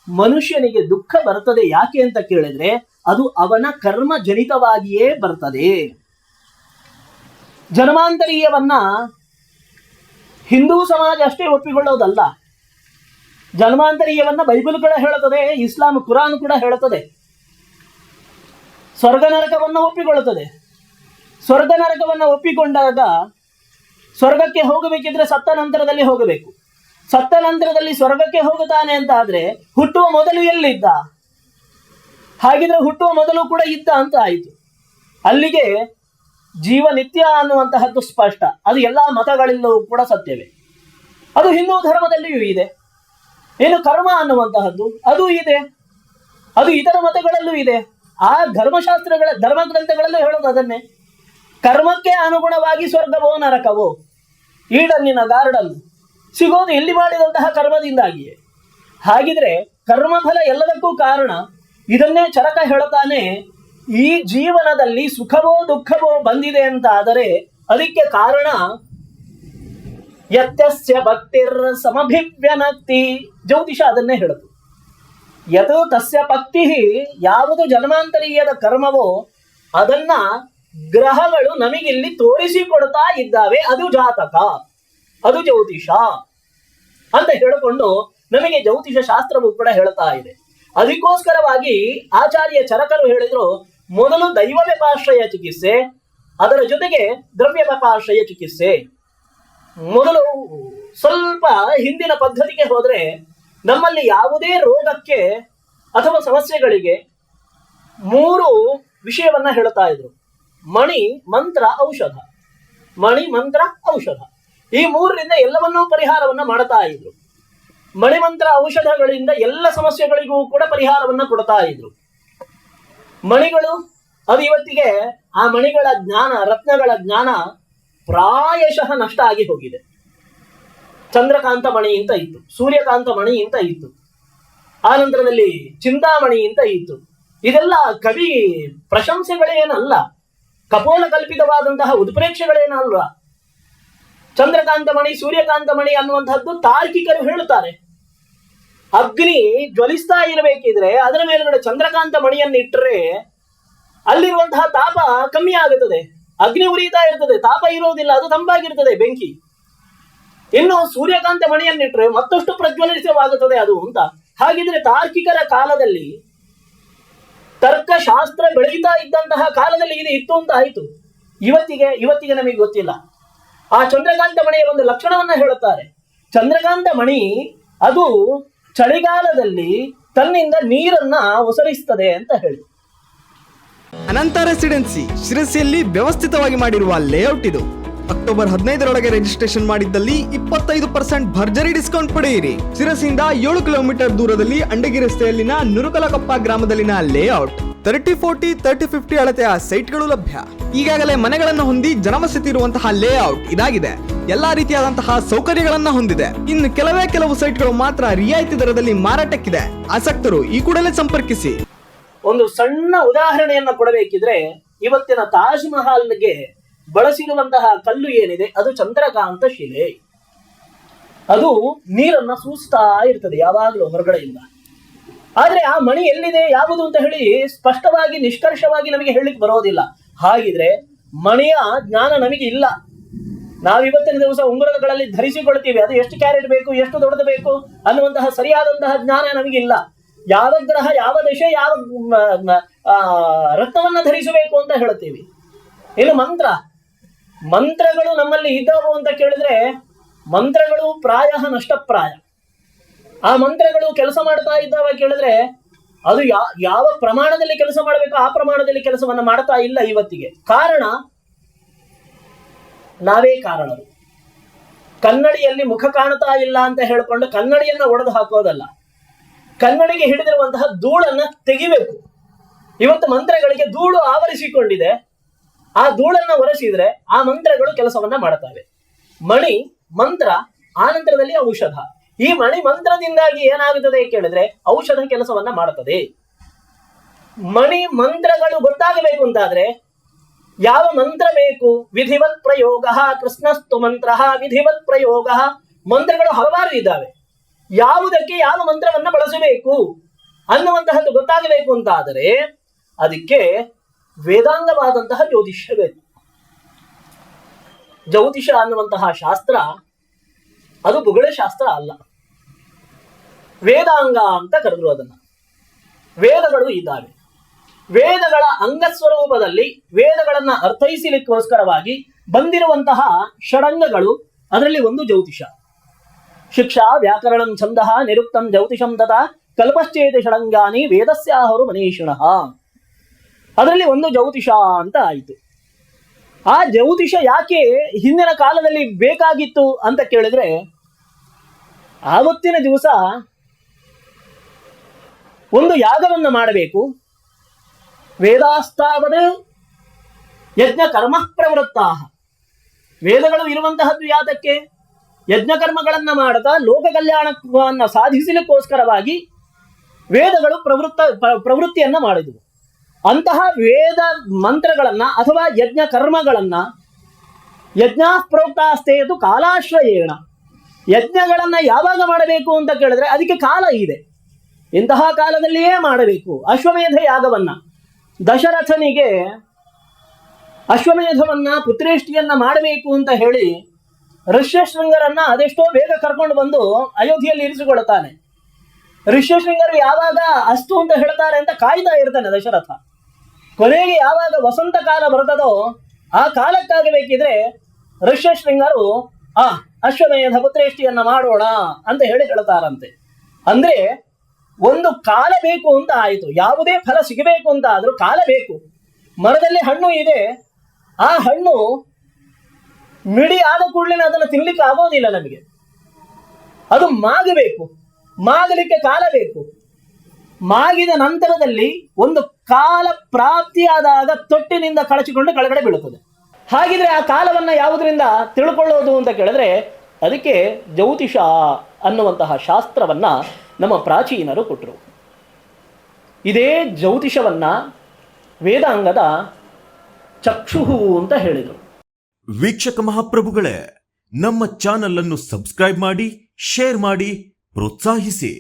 ಮನುಷ್ಯನಿಗೆ ದುಃಖ ಬರ್ತದೆ ಯಾಕೆ ಅಂತ ಕೇಳಿದ್ರೆ ಅದು ಅವನ ಕರ್ಮ ಜನಿತವಾಗಿಯೇ ಬರ್ತದೆ. ಜನ್ಮಾಂತರೀಯವನ್ನ ಹಿಂದೂ ಸಮಾಜ ಅಷ್ಟೇ ಒಪ್ಪಿಕೊಳ್ಳೋದಲ್ಲ, ಜನ್ಮಾಂತರೀಯವನ್ನ ಬೈಬಲ್ ಕೂಡ ಹೇಳುತ್ತದೆ, ಇಸ್ಲಾಂ ಕುರಾನ್ ಕೂಡ ಹೇಳುತ್ತದೆ. ಸ್ವರ್ಗ ನರಕವನ್ನ ಒಪ್ಪಿಕೊಳ್ಳುತ್ತದೆ. ಸ್ವರ್ಗ ನರಕವನ್ನ ಒಪ್ಪಿಕೊಂಡಾಗ ಸ್ವರ್ಗಕ್ಕೆ ಹೋಗಬೇಕಿದ್ರೆ ಸತ್ತ ನಂತರದಲ್ಲಿ ಹೋಗಬೇಕು. ಸತ್ತ ನಂತರದಲ್ಲಿ ಸ್ವರ್ಗಕ್ಕೆ ಹೋಗುತ್ತಾನೆ ಅಂತ ಆದ್ರೆ ಹುಟ್ಟುವ ಮೊದಲು ಎಲ್ಲಿದ್ದ? ಹಾಗಿದ್ರೆ ಹುಟ್ಟುವ ಮೊದಲು ಕೂಡ ಇದ್ದ ಅಂತ ಆಯಿತು. ಅಲ್ಲಿಗೆ ಜೀವ ನಿತ್ಯ ಅನ್ನುವಂತಹದ್ದು ಸ್ಪಷ್ಟ. ಅದು ಎಲ್ಲಾ ಮತಗಳೆಲ್ಲವೂ ಕೂಡ ಸತ್ಯವೇ. ಅದು ಹಿಂದೂ ಧರ್ಮದಲ್ಲಿಯೂ ಇದೆ. ಏನು ಕರ್ಮ ಅನ್ನುವಂತಹದ್ದು ಅದು ಇದೆ, ಅದು ಇತರ ಮತಗಳಲ್ಲೂ ಇದೆ. ಆ ಧರ್ಮಗ್ರಂಥಗಳಲ್ಲೂ ಹೇಳೋದು ಅದನ್ನೇ. ಕರ್ಮಕ್ಕೆ ಅನುಗುಣವಾಗಿ ಸ್ವರ್ಗವೋ ನರಕವೋ, ಈಡನ್ನಿನ ಗಾರ್ಡನ್ ಸಿಗೋದು ಎಲ್ಲಿ ಮಾಡಿದಂತಹ ಕರ್ಮದಿಂದಾಗಿಯೇ. ಹಾಗಿದ್ರೆ ಕರ್ಮಫಲ ಎಲ್ಲದಕ್ಕೂ ಕಾರಣ. ಇದನ್ನೇ ಚರಕ ಹೇಳುತ್ತಾನೆ. ಈ ಜೀವನದಲ್ಲಿ ಸುಖವೋ ದುಃಖವೋ ಬಂದಿದೆ ಅಂತ ಆದರೆ ಅದಕ್ಕೆ ಕಾರಣ ಯತ್ಯಸ್ಯ ಭಕ್ತಿರ್ ಸಮಭಿವ್ಯನಕ್ತಿ. ಜ್ಯೋತಿಷ ಅದನ್ನೇ ಹೇಳುದು. ಯತ್ ತಸ್ಯ ಭಕ್ತಿ, ಯಾವುದು ಜನ್ಮಾಂತರೀಯದ ಕರ್ಮವೋ ಅದನ್ನ ಗ್ರಹಗಳು ನಮಗಿಲ್ಲಿ ತೋರಿಸಿಕೊಡ್ತಾ ಇದ್ದಾವೆ. ಅದು ಜಾತಕ, ಅದು ಜ್ಯೋತಿಷ ಅಂತ ಹೇಳಿಕೊಂಡು ನಮಗೆ ಜ್ಯೋತಿಷ ಶಾಸ್ತ್ರವು ಕೂಡ ಹೇಳ್ತಾ ಇದೆ. ಅದಕ್ಕೋಸ್ಕರವಾಗಿ ಆಚಾರ್ಯ ಚರಕರು ಹೇಳಿದ್ರು, ಮೊದಲು ದೈವ ವ್ಯಪಾಶ್ರಯ ಚಿಕಿತ್ಸೆ, ಅದರ ಜೊತೆಗೆ ದ್ರವ್ಯ ವ್ಯಪಾಶ್ರಯ ಚಿಕಿತ್ಸೆ. ಮೊದಲು ಸ್ವಲ್ಪ ಹಿಂದಿನ ಪದ್ಧತಿಗೆ ಹೋದ್ರೆ ನಮ್ಮಲ್ಲಿ ಯಾವುದೇ ರೋಗಕ್ಕೆ ಅಥವಾ ಸಮಸ್ಯೆಗಳಿಗೆ 3 ವಿಷಯವನ್ನ ಹೇಳ್ತಾ ಇದ್ರು: ಮಣಿ, ಮಂತ್ರ, ಔಷಧ. ಮಣಿ, ಮಂತ್ರ, ಔಷಧ, ಈ 3ರಿಂದ ಎಲ್ಲವನ್ನೂ ಪರಿಹಾರವನ್ನ ಮಾಡ್ತಾ ಇದ್ರು. ಮಣಿಮಂತ್ರ ಔಷಧಗಳಿಂದ ಎಲ್ಲ ಸಮಸ್ಯೆಗಳಿಗೂ ಕೂಡ ಪರಿಹಾರವನ್ನ ಕೊಡ್ತಾ ಇದ್ರು. ಮಣಿಗಳು, ಅದು ಇವತ್ತಿಗೆ ಆ ಮಣಿಗಳ ಜ್ಞಾನ, ರತ್ನಗಳ ಜ್ಞಾನ ಪ್ರಾಯಶಃ ನಷ್ಟ ಆಗಿ ಹೋಗಿದೆ. ಚಂದ್ರಕಾಂತ ಮಣಿ ಅಂತ ಇತ್ತು, ಸೂರ್ಯಕಾಂತ ಮಣಿ ಅಂತ ಇತ್ತು, ಆ ನಂತರದಲ್ಲಿ ಚಿಂತಾಮಣಿ ಅಂತ ಇತ್ತು. ಇದೆಲ್ಲ ಕವಿ ಪ್ರಶಂಸೆಗಳೇನಲ್ಲ, ಕಪೋಲ ಕಲ್ಪಿತವಾದಂತಹ ಉತ್ಪ್ರೇಕ್ಷೆಗಳೇನಲ್ಲ. ಚಂದ್ರಕಾಂತ ಮಣಿ, ಸೂರ್ಯಕಾಂತ ಮಣಿ ಅನ್ನುವಂಥದ್ದು ತಾರ್ಕಿಕರು ಹೇಳುತ್ತಾರೆ. ಅಗ್ನಿ ಜ್ವಲಿಸ್ತಾ ಇರಬೇಕಿದ್ರೆ ಅದರ ಮೇಲ್ಗಡೆ ಚಂದ್ರಕಾಂತ ಮಣಿಯನ್ನು ಇಟ್ಟರೆ ಅಲ್ಲಿರುವಂತಹ ತಾಪ ಕಮ್ಮಿ ಆಗುತ್ತದೆ. ಅಗ್ನಿ ಉರಿತಾ ಇರ್ತದೆ, ತಾಪ ಇರೋದಿಲ್ಲ, ಅದು ತಂಪಾಗಿರ್ತದೆ ಬೆಂಕಿ. ಇನ್ನು ಸೂರ್ಯಕಾಂತ ಮಣಿಯನ್ನಿಟ್ರೆ ಮತ್ತಷ್ಟು ಪ್ರಜ್ವಲಿತವಾಗುತ್ತದೆ ಅದು ಅಂತ. ಹಾಗಿದ್ರೆ ತಾರ್ಕಿಕರ ಕಾಲದಲ್ಲಿ ತರ್ಕಶಾಸ್ತ್ರ ಬೆಳೀತಾ ಇದ್ದಂತಹ ಕಾಲದಲ್ಲಿ ಇದು ಇತ್ತು ಅಂತ ಆಯಿತು. ಇವತ್ತಿಗೆ ನಮಗೆ ಗೊತ್ತಿಲ್ಲ. ಆ ಚಂದ್ರಕಾಂತ ಮಣಿಯ ಒಂದು ಲಕ್ಷಣವನ್ನ ಹೇಳುತ್ತಾರೆ. ಚಂದ್ರಕಾಂತ ಮಣಿ ಅದು ಚಳಿಗಾಲದಲ್ಲಿ ತನ್ನಿಂದ ನೀರನ್ನ ಒಸರಿಸ್ತದೆ ಅಂತ ಹೇಳಿ. ಅನಂತ ರೆಸಿಡೆನ್ಸಿ ಶಿರಸಿಯಲ್ಲಿ ವ್ಯವಸ್ಥಿತವಾಗಿ ಮಾಡಿರುವ ಲೇಔಟ್ ಇದು. ಅಕ್ಟೋಬರ್ 15ರೊಳಗೆ ರಿಜಿಸ್ಟ್ರೇಷನ್ ಮಾಡಿದ್ದಲ್ಲಿ 25% ಭರ್ಜರಿ ಡಿಸ್ಕೌಂಟ್ ಪಡೆಯಿರಿ. ಶಿರಸಿಯಿಂದ 7 ಕಿಲೋಮೀಟರ್ ದೂರದಲ್ಲಿ ಅಂಡಗಿ ರಸ್ತೆಯಲ್ಲಿನ ನುರುಕಲಕಪ್ಪ ಗ್ರಾಮದಲ್ಲಿನ ಲೇಔಟ್ 3040 3050 ಅಳತೆಯ ಸೈಟ್ಗಳು ಲಭ್ಯ. ಈಗಾಗಲೇ ಮನೆಗಳನ್ನು ಹೊಂದಿ ಜನವಸತಿ ಇರುವಂತಹ ಲೇಔಟ್ ಇದಾಗಿದೆ. ಎಲ್ಲಾ ರೀತಿಯಾದಂತಹ ಸೌಕರ್ಯಗಳನ್ನ ಹೊಂದಿದೆ. ಇನ್ನು ಕೆಲವು ಸೈಟ್ಗಳು ಮಾತ್ರ ರಿಯಾಯಿತಿ ದರದಲ್ಲಿ ಮಾರಾಟಕ್ಕಿದೆ. ಆಸಕ್ತರು ಈ ಕೂಡಲೇ ಸಂಪರ್ಕಿಸಿ. ಒಂದು ಸಣ್ಣ ಉದಾಹರಣೆಯನ್ನ ಕೊಡಬೇಕಿದ್ರೆ, ಇವತ್ತಿನ ತಾಜ್ ಮಹಲ್ಗೆ ಬಳಸಿರುವಂತಹ ಕಲ್ಲು ಏನಿದೆ ಅದು ಚಂದ್ರಕಾಂತ ಶಿಲೆ. ಅದು ನೀರನ್ನ ಸೂಸ್ತಾ ಇರ್ತದೆ ಯಾವಾಗಲೂ ಹೊರಗಡೆಯಿಂದ. ಆದ್ರೆ ಆ ಮಣಿ ಎಲ್ಲಿದೆ ಯಾವುದು ಅಂತ ಹೇಳಿ ಸ್ಪಷ್ಟವಾಗಿ ನಿಷ್ಕರ್ಷವಾಗಿ ನಮಗೆ ಹೇಳಲಿಕ್ಕೆ ಬರೋದಿಲ್ಲ. ಹಾಗಿದ್ರೆ ಮಣಿಯ ಜ್ಞಾನ ನಮಗೆ ಇಲ್ಲ. ನಾವಿವತ್ತಿನ ದಿವಸ ಉಂಗುರಗಳಲ್ಲಿ ಧರಿಸಿಕೊಳ್ತೀವಿ, ಅದು ಎಷ್ಟು ಕ್ಯಾರೆಟ್ ಬೇಕು, ಎಷ್ಟು ದೊಡ್ಡದು ಬೇಕು ಅನ್ನುವಂತಹ ಸರಿಯಾದಂತಹ ಜ್ಞಾನ ನಮಗಿಲ್ಲ. ಯಾವ ಗ್ರಹ, ಯಾವ ದಶೆ, ಯಾವ ರತ್ನವನ್ನ ಧರಿಸಬೇಕು ಅಂತ ಹೇಳ್ತೀವಿ. ಇನ್ನು ಮಂತ್ರಗಳು ನಮ್ಮಲ್ಲಿ ಇದ್ದಾವು ಅಂತ ಕೇಳಿದ್ರೆ, ಮಂತ್ರಗಳು ಪ್ರಾಯ ನಷ್ಟಪ್ರಾಯ. ಆ ಮಂತ್ರಗಳು ಕೆಲಸ ಮಾಡ್ತಾ ಇದ್ದಾವ ಕೇಳಿದ್ರೆ, ಅದು ಯಾವ ಪ್ರಮಾಣದಲ್ಲಿ ಕೆಲಸ ಮಾಡಬೇಕು ಆ ಪ್ರಮಾಣದಲ್ಲಿ ಕೆಲಸವನ್ನ ಮಾಡ್ತಾ ಇಲ್ಲ ಇವತ್ತಿಗೆ. ಕಾರಣ ನಾವೇ ಕಾರಣರು. ಕನ್ನಡಿಯಲ್ಲಿ ಮುಖ ಕಾಣ್ತಾ ಇಲ್ಲ ಅಂತ ಹೇಳಿಕೊಂಡು ಕನ್ನಡಿಯನ್ನ ಒಡೆದು ಹಾಕೋದಲ್ಲ, ಕನ್ನಡಿಗೆ ಹಿಡಿದಿರುವಂತಹ ಧೂಳನ್ನ ತೆಗಿಬೇಕು. ಇವತ್ತು ಮಂತ್ರಗಳಿಗೆ ಧೂಳು ಆವರಿಸಿಕೊಂಡಿದೆ. ಆ ಧೂಳನ್ನ ಒರೆಸಿದ್ರೆ ಆ ಮಂತ್ರಗಳು ಕೆಲಸವನ್ನ ಮಾಡುತ್ತವೆ. ಮಣಿ ಮಂತ್ರ, ಆನಂತರದಲ್ಲಿ ಔಷಧ. ಈ ಮಣಿ ಮಂತ್ರದಿಂದಾಗಿ ಏನಾಗುತ್ತದೆ ಕೇಳಿದ್ರೆ ಔಷಧ ಕೆಲಸವನ್ನ ಮಾಡುತ್ತದೆ. ಮಣಿ ಮಂತ್ರಗಳು ಗೊತ್ತಾಗಬೇಕು ಅಂತಾದ್ರೆ ಯಾವ ಮಂತ್ರ ಬೇಕು? ವಿಧಿವತ್ ಪ್ರಯೋಗ, ಕೃಷ್ಣಸ್ತು ಮಂತ್ರ, ವಿಧಿವತ್ ಪ್ರಯೋಗ. ಮಂತ್ರಗಳು ಹಲವಾರು ಇದ್ದಾವೆ. ಯಾವುದಕ್ಕೆ ಯಾವ ಮಂತ್ರವನ್ನ ಬಳಸಬೇಕು ಅನ್ನುವಂತಹದ್ದು ಗೊತ್ತಾಗಬೇಕು ಅಂತಾದರೆ ಅದಕ್ಕೆ ವೇದಾಂಗವಾದಂತಹ ಜ್ಯೋತಿಷ್ಯ ಬೇಕು. ಜ್ಯೋತಿಷ ಅನ್ನುವಂತಹ ಶಾಸ್ತ್ರ ಅದು ಭೂಗೋಳ ಶಾಸ್ತ್ರ ಅಲ್ಲ, ವೇದಾಂಗ ಅಂತ ಕರೆದ್ರು ಅದನ್ನ. ವೇದಗಳು ಇದ್ದಾವೆ. ವೇದಗಳ ಅಂಗಸ್ವರೂಪದಲ್ಲಿ ವೇದಗಳನ್ನ ಅರ್ಥೈಸಲಿಕ್ಕೋಸ್ಕರವಾಗಿ ಬಂದಿರುವಂತಹ ಷಡಂಗಗಳು, ಅದರಲ್ಲಿ ಒಂದು ಜ್ಯೋತಿಷ. ಶಿಕ್ಷಾ ವ್ಯಾಕರಣಂ ಛಂದಃ ನಿರುಕ್ತಂ ಜ್ಯೋತಿಷಂ ತಥಾ ಕಲ್ಪಶ್ಚೇತ ಷಡಂಗಾನಿ ವೇದಸ್ಯಾಹರು ಮನೀಷಿಣಃ. ಅದರಲ್ಲಿ ಒಂದು ಜ್ಯೋತಿಷ ಅಂತ ಆಯಿತು. ಆ ಜ್ಯೋತಿಷ ಯಾಕೆ ಹಿಂದಿನ ಕಾಲದಲ್ಲಿ ಬೇಕಾಗಿತ್ತು ಅಂತ ಕೇಳಿದ್ರೆ, ಆವತ್ತಿನ ದಿವಸ ಒಂದು ಯಾಗವನ್ನು ಮಾಡಬೇಕು. ವೇದಾಸ್ತಾವದ ಯಜ್ಞ ಕರ್ಮ ಪ್ರವೃತ್ತ. ವೇದಗಳು ಇರುವಂತಹದ್ದು ಯಾತಕ್ಕೆ? ಯಜ್ಞಕರ್ಮಗಳನ್ನ ಮಾಡುತ್ತಾ ಲೋಕ ಕಲ್ಯಾಣವನ್ನು ಸಾಧಿಸಲಿಕ್ಕೋಸ್ಕರವಾಗಿ ವೇದಗಳು ಪ್ರವೃತ್ತಿಯನ್ನ ಮಾಡಿದವು. ಅಂತಹ ವೇದ ಮಂತ್ರಗಳನ್ನ ಅಥವಾ ಯಜ್ಞ ಕರ್ಮಗಳನ್ನ ಯಜ್ಞ ಪ್ರೋಕ್ತಾಸ್ತೇತು ಕಾಲಾಶ್ರಯೇಣ, ಯಜ್ಞಗಳನ್ನ ಯಾವಾಗ ಮಾಡಬೇಕು ಅಂತ ಕೇಳಿದ್ರೆ ಅದಕ್ಕೆ ಕಾಲ ಇದೆ. ಇಂತಹ ಕಾಲದಲ್ಲಿಯೇ ಮಾಡಬೇಕು. ಅಶ್ವಮೇಧ ಯಾಗವನ್ನ, ದಶರಥನಿಗೆ ಅಶ್ವಮೇಧವನ್ನ ಪುತ್ರೇಷ್ಟಿಯನ್ನ ಮಾಡಬೇಕು ಅಂತ ಹೇಳಿ ಋಷ್ಯಶೃಂಗರನ್ನ ಅದೆಷ್ಟೋ ಬೇಗ ಕರ್ಕೊಂಡು ಬಂದು ಅಯೋಧ್ಯೆಯಲ್ಲಿ ಇರಿಸಿಕೊಳ್ಳುತ್ತಾನೆ. ಋಷ್ಯಶೃಂಗರು ಯಾವಾಗ ಅಸ್ತು ಅಂತ ಹೇಳ್ತಾರೆ ಅಂತ ಕಾಯ್ತಾ ಇರ್ತಾನೆ ದಶರಥ. ಕೊನೆಗೆ ಯಾವಾಗ ವಸಂತ ಕಾಲ ಬರ್ತದೋ ಆ ಕಾಲಕ್ಕಾಗಬೇಕಿದ್ರೆ ಋಷ್ಯಶೃಂಗರು ಅಶ್ವಮೇಧ ಪುತ್ರೇಷ್ಟಿಯನ್ನ ಮಾಡೋಣ ಅಂತ ಹೇಳಿ ಹೇಳ್ತಾರಂತೆ. ಅಂದ್ರೆ ಒಂದು ಕಾಲ ಬೇಕು ಅಂತ ಆಯಿತು. ಯಾವುದೇ ಫಲ ಸಿಗಬೇಕು ಅಂತ ಆದ್ರೂ ಕಾಲ ಬೇಕು. ಮರದಲ್ಲಿ ಹಣ್ಣು ಇದೆ, ಆ ಹಣ್ಣು ಮಿಡಿ ಆದ ಕೂಡಲೇ ಅದನ್ನು ತಿನ್ಲಿಕ್ಕೆ ಆಗೋದಿಲ್ಲ ನಮಗೆ. ಅದು ಮಾಗಬೇಕು, ಮಾಗಲಿಕ್ಕೆ ಕಾಲ ಬೇಕು. ಮಾಗಿದ ನಂತರದಲ್ಲಿ ಒಂದು ಕಾಲ ಪ್ರಾಪ್ತಿಯಾದಾಗ ತೊಟ್ಟಿನಿಂದ ಕಳಚಿಕೊಂಡು ಕೆಳಗಡೆ ಬೀಳುತ್ತದೆ. ಹಾಗಿದ್ರೆ ಆ ಕಾಲವನ್ನ ಯಾವುದರಿಂದ ತಿಳ್ಕೊಳ್ಳೋದು ಅಂತ ಕೇಳಿದ್ರೆ ಅದಕ್ಕೆ ಜ್ಯೋತಿಷ ಅನ್ನುವಂತಹ ಶಾಸ್ತ್ರವನ್ನ ನಮ್ಮ ಪ್ರಾಚೀನರು ಕೊಟ್ಟರು. ಇದೇ ಜ್ಯೋತಿಷವನ್ನ ವೇದಾಂಗದ ಚಕ್ಷುಹು ಅಂತ ಹೇಳಿದರು. ವೀಕ್ಷಕ ಮಹಾಪ್ರಭುಗಳೇ, ನಮ್ಮ ಚಾನಲ್ ಅನ್ನು ಸಬ್ಸ್ಕ್ರೈಬ್ ಮಾಡಿ, ಶೇರ್ ಮಾಡಿ, ಪ್ರೋತ್ಸಾಹಿಸಿ.